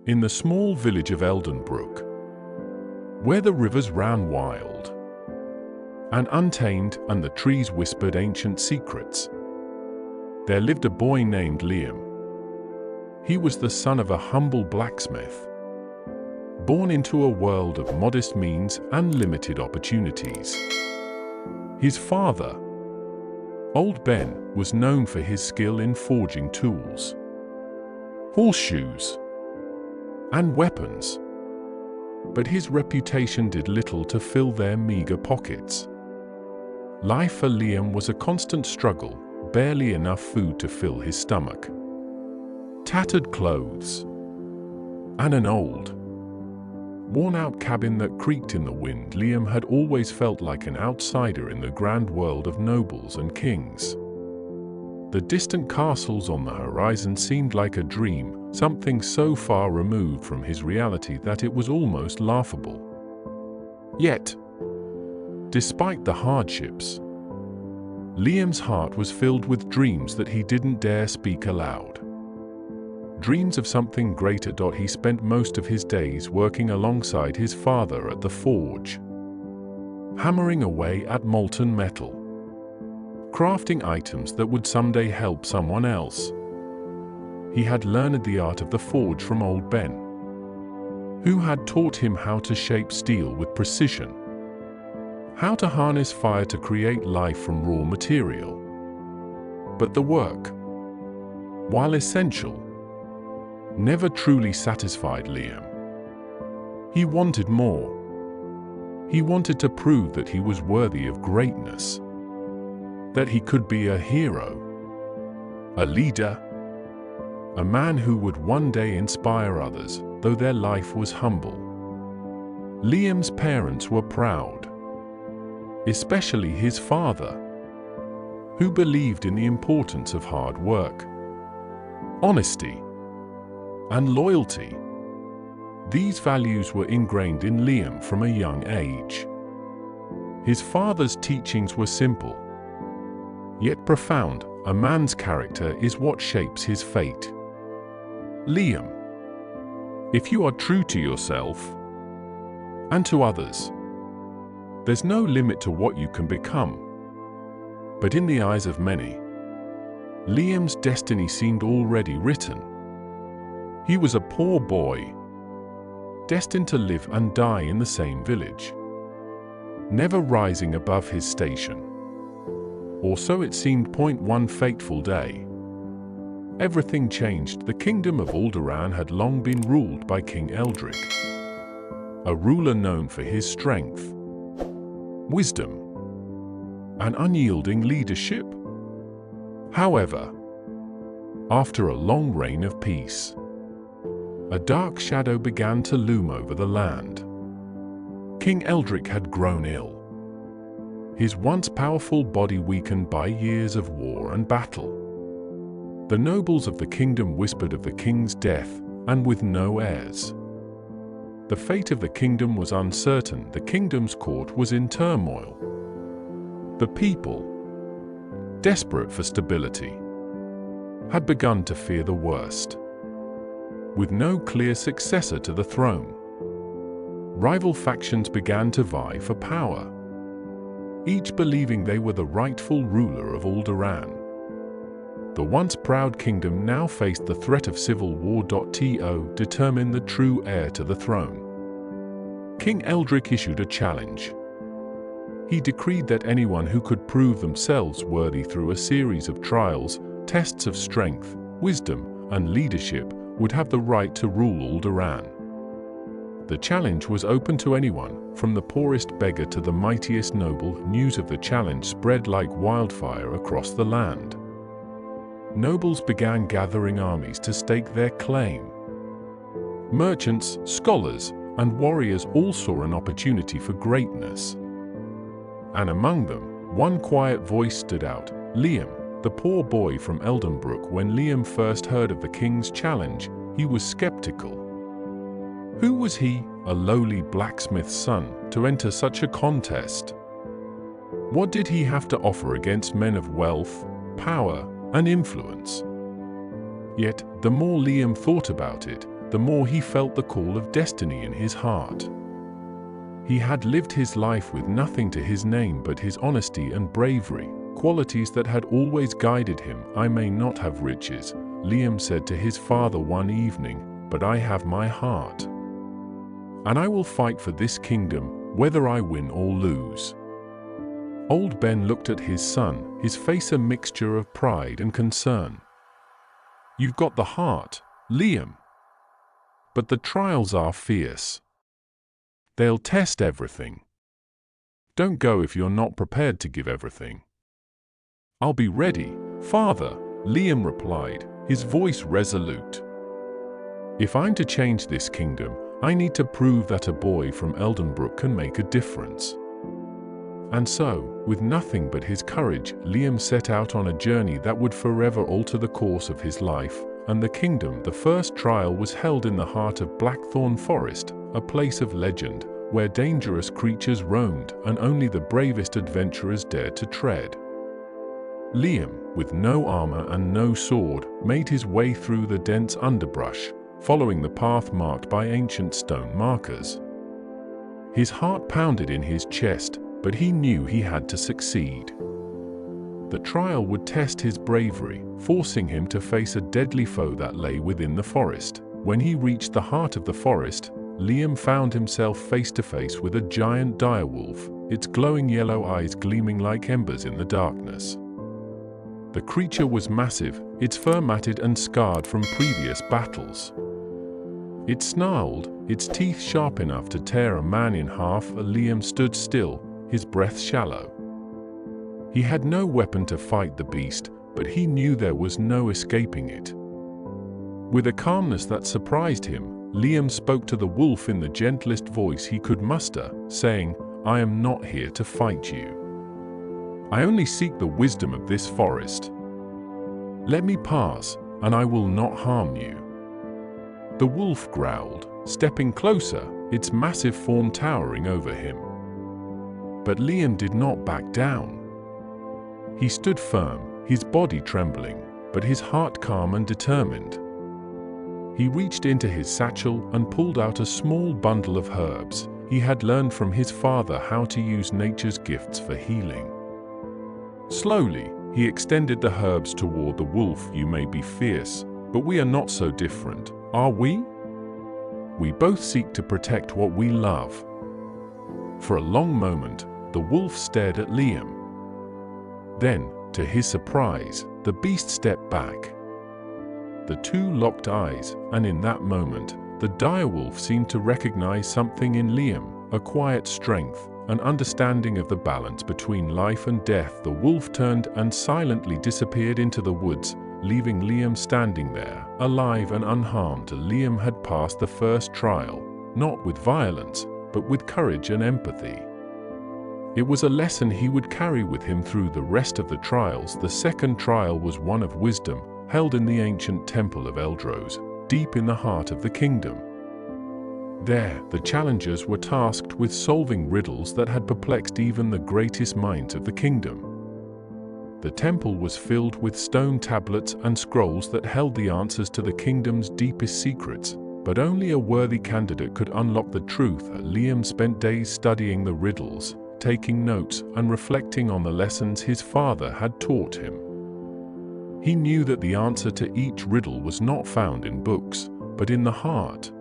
In the small village of Eldenbrook, where the rivers ran wild and untamed and the trees whispered ancient secrets, there lived a boy named Liam. He was the son of a humble blacksmith, born into a world of modest means and limited opportunities. His father, Old Ben, was known for his skill in forging tools, horseshoes, and weapons, but his reputation did little to fill their meager pockets. Life for Liam was a constant struggle, barely enough food to fill his stomach. Tattered clothes, and an old, worn-out cabin that creaked in the wind. Liam had always felt like an outsider in the grand world of nobles and kings. The distant castles on the horizon seemed like a dream, something so far removed from his reality that it was almost laughable. Yet, despite the hardships, Liam's heart was filled with dreams that he didn't dare speak aloud. Dreams of something greater. He spent most of his days working alongside his father at the forge, hammering away at molten metal, crafting items that would someday help someone else. He had learned the art of the forge from Old Ben, who had taught him how to shape steel with precision, how to harness fire to create life from raw material. But the work, while essential, never truly satisfied Liam. He wanted more. He wanted to prove that he was worthy of greatness, that he could be a hero, a leader, a man who would one day inspire others, though their life was humble. Liam's parents were proud, especially his father, who believed in the importance of hard work, honesty, and loyalty. These values were ingrained in Liam from a young age. His father's teachings were simple, yet profound. A man's character is what shapes his fate. Liam, if you are true to yourself and to others, there's no limit to what you can become. But in the eyes of many, Liam's destiny seemed already written. He was a poor boy, destined to live and die in the same village, never rising above his station. Or so it seemed. One fateful day, everything changed. The kingdom of Alderaan had long been ruled by King Eldrick, a ruler known for his strength, wisdom, and unyielding leadership. However, after a long reign of peace, a dark shadow began to loom over the land. King Eldrick had grown ill, his once powerful body weakened by years of war and battle. The nobles of the kingdom whispered of the king's death, and with no heirs, the fate of the kingdom was uncertain. The kingdom's court was in turmoil. The people, desperate for stability, had begun to fear the worst. With no clear successor to the throne, rival factions began to vie for power, each believing they were the rightful ruler of Alderaan. The once proud kingdom now faced the threat of civil war. To determine the true heir to the throne, King Eldrick issued a challenge. He decreed that anyone who could prove themselves worthy through a series of trials, tests of strength, wisdom, and leadership would have the right to rule Alderaan. The challenge was open to anyone, from the poorest beggar to the mightiest noble. News of the challenge spread like wildfire across the land. Nobles began gathering armies to stake their claim. Merchants, scholars, and warriors all saw an opportunity for greatness. And among them, one quiet voice stood out: Liam, the poor boy from Eldenbrook. When Liam first heard of the king's challenge, he was skeptical. Who was he, a lowly blacksmith's son, to enter such a contest? What did he have to offer against men of wealth, power, and influence? Yet, the more Liam thought about it, the more he felt the call of destiny in his heart. He had lived his life with nothing to his name but his honesty and bravery, qualities that had always guided him. "I may not have riches," Liam said to his father one evening, "but I have my heart. And I will fight for this kingdom, whether I win or lose." Old Ben looked at his son, his face a mixture of pride and concern. "You've got the heart, Liam. But the trials are fierce. They'll test everything. Don't go if you're not prepared to give everything." "I'll be ready, Father," Liam replied, his voice resolute. "If I'm to change this kingdom, I need to prove that a boy from Eldenbrook can make a difference." And so, with nothing but his courage, Liam set out on a journey that would forever alter the course of his life and the kingdom. The first trial was held in the heart of Blackthorn Forest, a place of legend, where dangerous creatures roamed and only the bravest adventurers dared to tread. Liam, with no armor and no sword, made his way through the dense underbrush, following the path marked by ancient stone markers. His heart pounded in his chest, but he knew he had to succeed. The trial would test his bravery, forcing him to face a deadly foe that lay within the forest. When he reached the heart of the forest, Liam found himself face to face with a giant direwolf, its glowing yellow eyes gleaming like embers in the darkness. The creature was massive, its fur matted and scarred from previous battles. It snarled, its teeth sharp enough to tear a man in half. Liam stood still, his breath shallow. He had no weapon to fight the beast, but he knew there was no escaping it. With a calmness that surprised him, Liam spoke to the wolf in the gentlest voice he could muster, saying, "I am not here to fight you. I only seek the wisdom of this forest. Let me pass, and I will not harm you." The wolf growled, stepping closer, its massive form towering over him. But Liam did not back down. He stood firm, his body trembling, but his heart calm and determined. He reached into his satchel and pulled out a small bundle of herbs. He had learned from his father how to use nature's gifts for healing. Slowly, he extended the herbs toward the wolf. "You may be fierce, but we are not so different, are we? We both seek to protect what we love." For a long moment, the wolf stared at Liam. Then, to his surprise, the beast stepped back. The two locked eyes, and in that moment, the direwolf seemed to recognize something in Liam, a quiet strength, an understanding of the balance between life and death. The wolf turned and silently disappeared into the woods, leaving Liam standing there, alive and unharmed. Liam had passed the first trial, not with violence, but with courage and empathy. It was a lesson he would carry with him through the rest of the trials. The second trial was one of wisdom, held in the ancient temple of Eldros, deep in the heart of the kingdom. There, the challengers were tasked with solving riddles that had perplexed even the greatest minds of the kingdom. The temple was filled with stone tablets and scrolls that held the answers to the kingdom's deepest secrets, but only a worthy candidate could unlock the truth. Liam spent days studying the riddles, taking notes and reflecting on the lessons his father had taught him. He knew that the answer to each riddle was not found in books, but in the heart.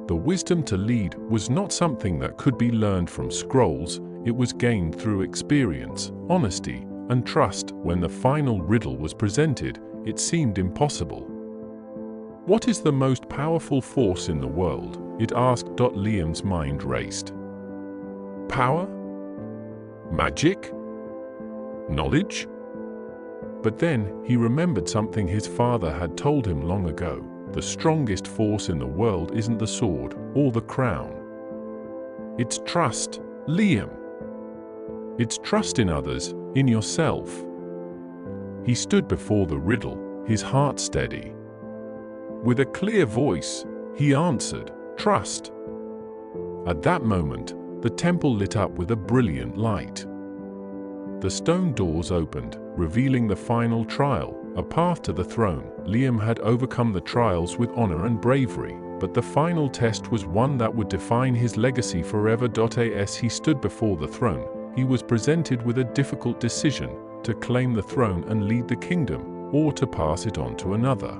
The wisdom to lead was not something that could be learned from scrolls, it was gained through experience, honesty, and trust. When the final riddle was presented, it seemed impossible. "What is the most powerful force in the world?" it asked. Liam's mind raced. Power? Magic? Knowledge? But then, he remembered something his father had told him long ago. The strongest force in the world isn't the sword or the crown. It's trust, Liam. It's trust in others, in yourself. He stood before the riddle, his heart steady. With a clear voice, he answered, "Trust." At that moment, the temple lit up with a brilliant light. The stone doors opened, revealing the final trial, a path to the throne. Liam had overcome the trials with honor and bravery, but the final test was one that would define his legacy forever. As he stood before the throne, he was presented with a difficult decision: to claim the throne and lead the kingdom, or to pass it on to another.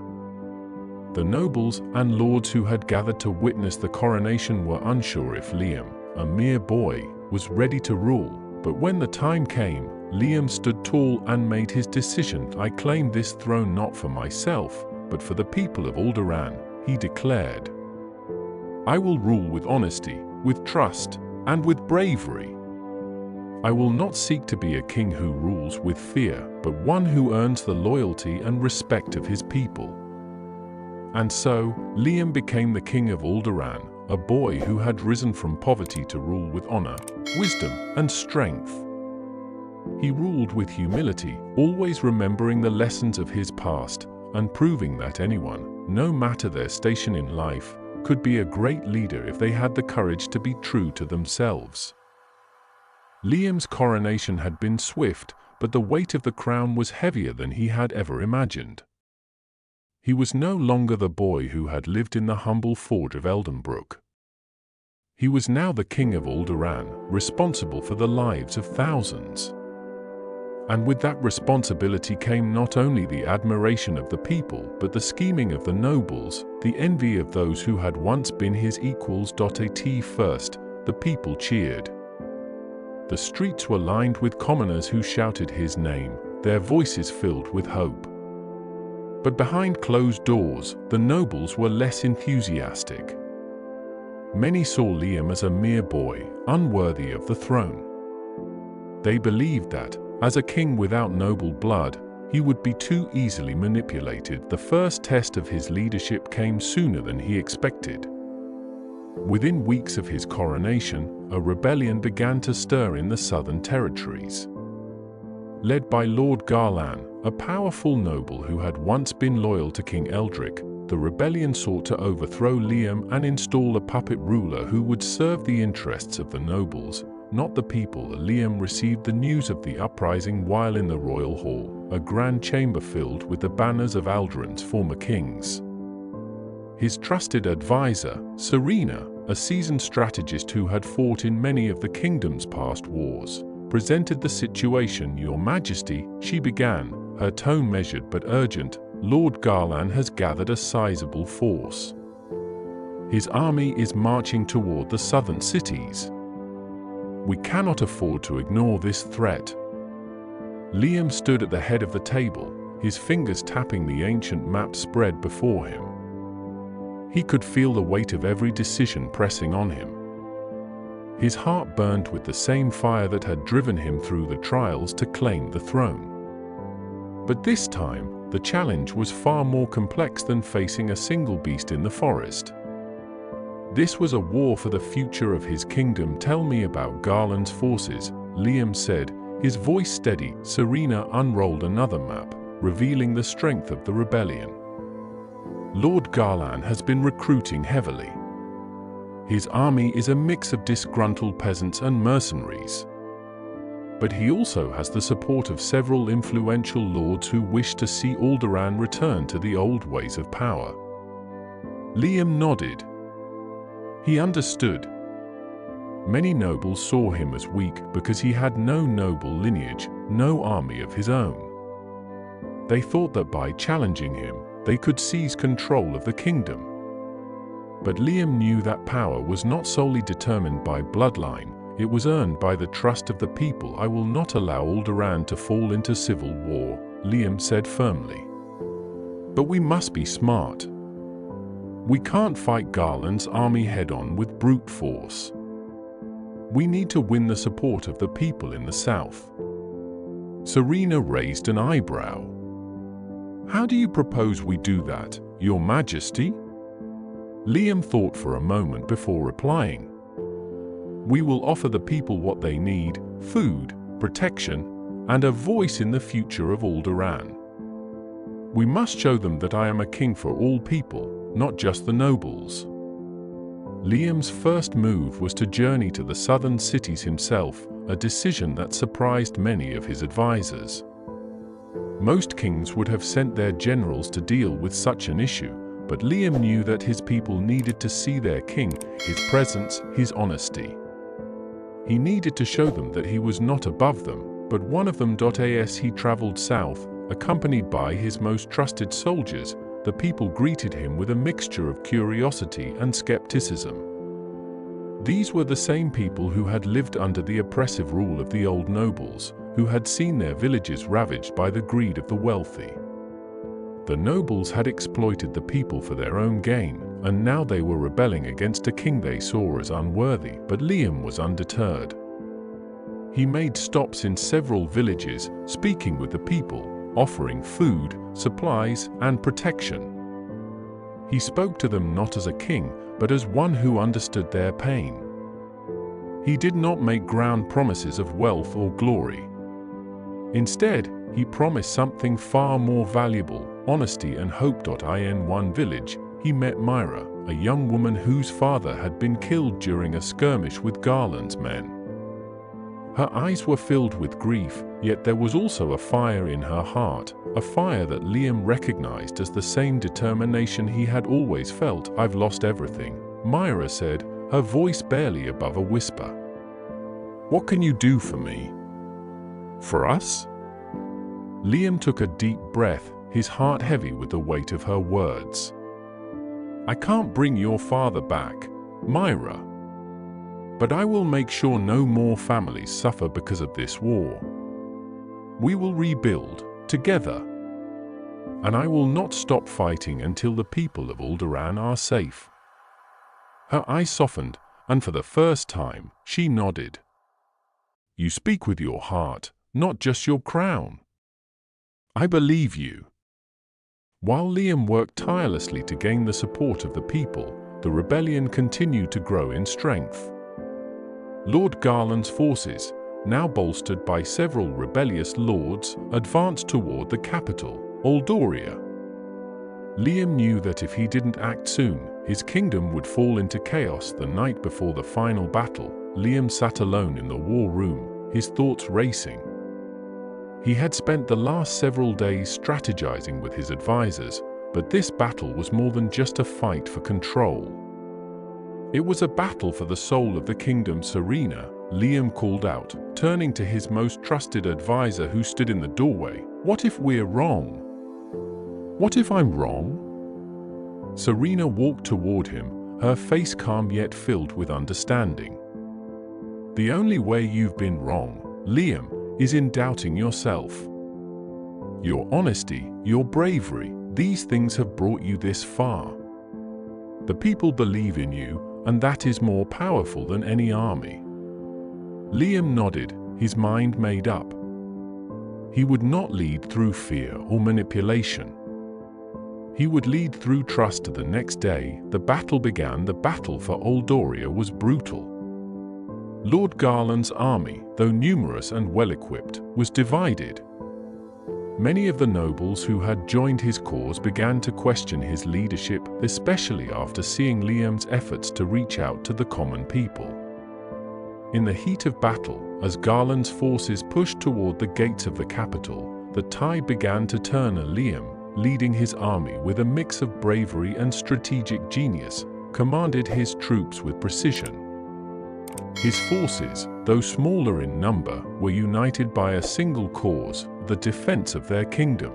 The nobles and lords who had gathered to witness the coronation were unsure if Liam, a mere boy, was ready to rule. But when the time came, Liam stood tall and made his decision. "I claim this throne not for myself, but for the people of Alderaan," he declared. "I will rule with honesty, with trust, and with bravery. I will not seek to be a king who rules with fear, but one who earns the loyalty and respect of his people." And so, Liam became the king of Alderaan, a boy who had risen from poverty to rule with honor, wisdom, and strength. He ruled with humility, always remembering the lessons of his past, and proving that anyone, no matter their station in life, could be a great leader if they had the courage to be true to themselves. Liam's coronation had been swift, but the weight of the crown was heavier than he had ever imagined. He was no longer the boy who had lived in the humble forge of Eldenbrook. He was now the king of Alderaan, responsible for the lives of thousands. And with that responsibility came not only the admiration of the people, but the scheming of the nobles, the envy of those who had once been his equals. At first, the people cheered. The streets were lined with commoners who shouted his name, their voices filled with hope. But behind closed doors, the nobles were less enthusiastic. Many saw Liam as a mere boy, unworthy of the throne. They believed that, as a king without noble blood, he would be too easily manipulated. The first test of his leadership came sooner than he expected. Within weeks of his coronation, a rebellion began to stir in the southern territories. Led by Lord Garlan, a powerful noble who had once been loyal to King Eldric, the rebellion sought to overthrow Liam and install a puppet ruler who would serve the interests of the nobles, not the people. Liam received the news of the uprising while in the royal hall, a grand chamber filled with the banners of Alderaan's former kings. His trusted advisor, Serena, a seasoned strategist who had fought in many of the kingdom's past wars, presented the situation. "Your Majesty," she began, her tone measured but urgent, "Lord Garlan has gathered a sizable force. His army is marching toward the southern cities. We cannot afford to ignore this threat." Liam stood at the head of the table, his fingers tapping the ancient map spread before him. He could feel the weight of every decision pressing on him. His heart burned with the same fire that had driven him through the trials to claim the throne. But this time, the challenge was far more complex than facing a single beast in the forest. This was a war for the future of his kingdom. "Tell me about Garland's forces," Liam said, his voice steady. Serena unrolled another map, revealing the strength of the rebellion. "Lord Garlan has been recruiting heavily. His army is a mix of disgruntled peasants and mercenaries. But he also has the support of several influential lords who wish to see Alderaan return to the old ways of power." Liam nodded. He understood. Many nobles saw him as weak because he had no noble lineage, no army of his own. They thought that by challenging him, they could seize control of the kingdom. But Liam knew that power was not solely determined by bloodline, it was earned by the trust of the people. "I will not allow Alderaan to fall into civil war," Liam said firmly. "But we must be smart. We can't fight Garland's army head-on with brute force. We need to win the support of the people in the south." Serena raised an eyebrow. "How do you propose we do that, Your Majesty?" Liam thought for a moment before replying. "We will offer the people what they need: food, protection, and a voice in the future of Alderaan. We must show them that I am a king for all people, not just the nobles." Liam's first move was to journey to the southern cities himself, a decision that surprised many of his advisors. Most kings would have sent their generals to deal with such an issue, but Liam knew that his people needed to see their king, his presence, his honesty. He needed to show them that he was not above them, but one of them. As he traveled south, accompanied by his most trusted soldiers, the people greeted him with a mixture of curiosity and skepticism. These were the same people who had lived under the oppressive rule of the old nobles, who had seen their villages ravaged by the greed of the wealthy. The nobles had exploited the people for their own gain, and now they were rebelling against a king they saw as unworthy. But Liam was undeterred. He made stops in several villages, speaking with the people, offering food, supplies, and protection. He spoke to them not as a king, but as one who understood their pain. He did not make grand promises of wealth or glory. Instead, he promised something far more valuable: honesty and hope. In one village, he met Myra, a young woman whose father had been killed during a skirmish with Garland's men. Her eyes were filled with grief, yet there was also a fire in her heart, a fire that Liam recognized as the same determination he had always felt. "I've lost everything," Myra said, her voice barely above a whisper. "What can you do for me?" "For us?" Liam took a deep breath, his heart heavy with the weight of her words. "I can't bring your father back, Myra. But I will make sure no more families suffer because of this war. We will rebuild, together. And I will not stop fighting until the people of Alderaan are safe." Her eyes softened, and for the first time, she nodded. "You speak with your heart, not just your crown. I believe you." While Liam worked tirelessly to gain the support of the people, the rebellion continued to grow in strength. Lord Garland's forces, now bolstered by several rebellious lords, advanced toward the capital, Aldoria. Liam knew that if he didn't act soon, his kingdom would fall into chaos. The night before the final battle, Liam sat alone in the war room, his thoughts racing. He had spent the last several days strategizing with his advisors, but this battle was more than just a fight for control. It was a battle for the soul of the kingdom. "Serena," Liam called out, turning to his most trusted advisor who stood in the doorway. "What if we're wrong?" "What if I'm wrong?" Serena walked toward him, her face calm yet filled with understanding. "The only way you've been wrong, Liam, is in doubting yourself. Your honesty, your bravery, these things have brought you this far. The people believe in you, and that is more powerful than any army." Liam nodded, his mind made up. He would not lead through fear or manipulation. He would lead through trust. The next day, the battle began. The battle for Aldoria was brutal. Lord Garland's army, though numerous and well-equipped, was divided. Many of the nobles who had joined his cause began to question his leadership, especially after seeing Liam's efforts to reach out to the common people. In the heat of battle, as Garland's forces pushed toward the gates of the capital, the tide began to turn. Liam, leading his army with a mix of bravery and strategic genius, commanded his troops with precision. His forces, though smaller in number, were united by a single cause: the defense of their kingdom.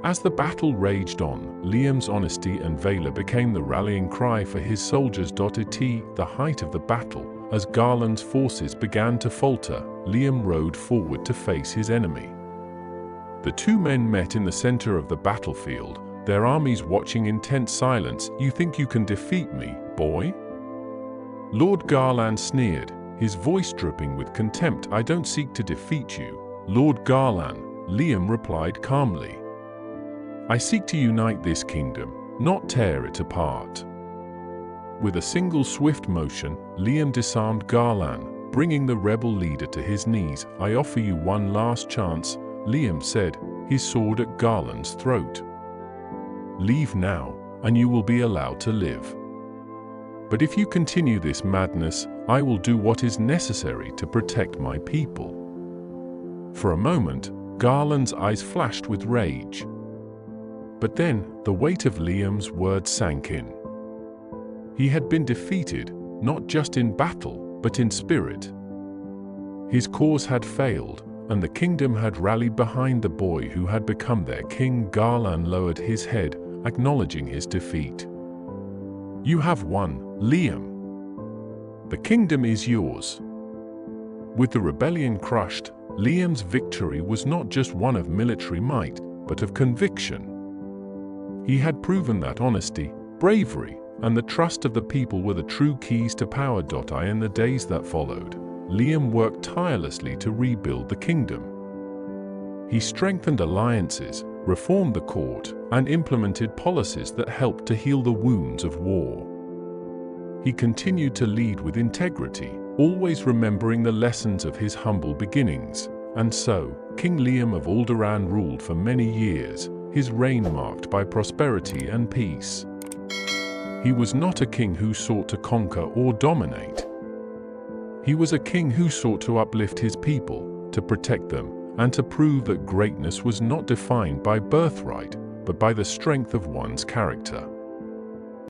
As the battle raged on, Liam's honesty and valor became the rallying cry for his soldiers. At the height of the battle, as Garland's forces began to falter, Liam rode forward to face his enemy. The two men met in the center of the battlefield, their armies watching in tense silence. "You think you can defeat me, boy?" Lord Garland sneered, his voice dripping with contempt. "I don't seek to defeat you, Lord Garland," Liam replied calmly. "I seek to unite this kingdom, not tear it apart." With a single swift motion, Liam disarmed Garland, bringing the rebel leader to his knees. "I offer you one last chance," Liam said, his sword at Garland's throat. "Leave now, and you will be allowed to live. But if you continue this madness, I will do what is necessary to protect my people." For a moment, Garland's eyes flashed with rage. But then, the weight of Liam's words sank in. He had been defeated, not just in battle, but in spirit. His cause had failed, and the kingdom had rallied behind the boy who had become their king. Garland lowered his head, acknowledging his defeat. "You have won, Liam. The kingdom is yours." With the rebellion crushed, Liam's victory was not just one of military might, but of conviction. He had proven that honesty, bravery, and the trust of the people were the true keys to power. In the days that followed, Liam worked tirelessly to rebuild the kingdom. He strengthened alliances, reformed the court, and implemented policies that helped to heal the wounds of war. He continued to lead with integrity, always remembering the lessons of his humble beginnings. And so, King Liam of Alderaan ruled for many years, his reign marked by prosperity and peace. He was not a king who sought to conquer or dominate. He was a king who sought to uplift his people, to protect them, and to prove that greatness was not defined by birthright, but by the strength of one's character.